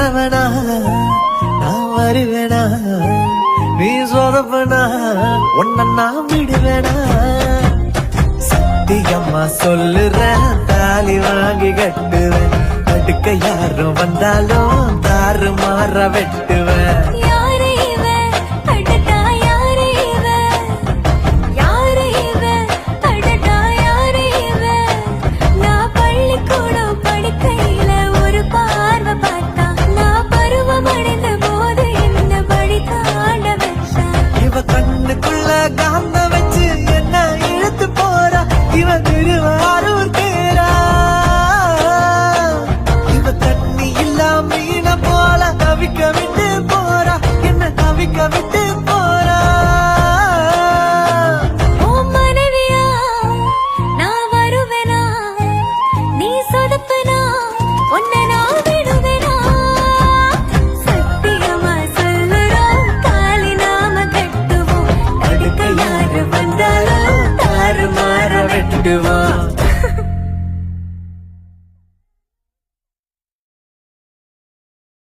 சொன்னவனா நான் வருவேனா, நீ சொதப்பனா உன்ன நான் விடுவேனா. சத்தியம்மா சொல்லுறேன், தாலி வாங்கி கட்டுவேன், தடுக்க யாரும் வந்தாலும் தாறு மாற வெட்டுவேன். கண்ணுக்குள்ள காந்த வச்சு என்ன இழுத்து போறா, இவ திருவாரூர் தேரா. இவ தண்ணி இல்லா மீன போல தவிக்க விட்டு போறா, என்ன தவிக்க விட்டு போறா. மனைவியா நான் வருவேனா, நீ சொதப்பனா உன்னை நான் விடுவேனா. சத்தியமா சொல்லுறோம், காலி நாம கட்டுவோம், அடுக்க யாரு வந்தாலும் தாறு மாற வெட்டுவோம்.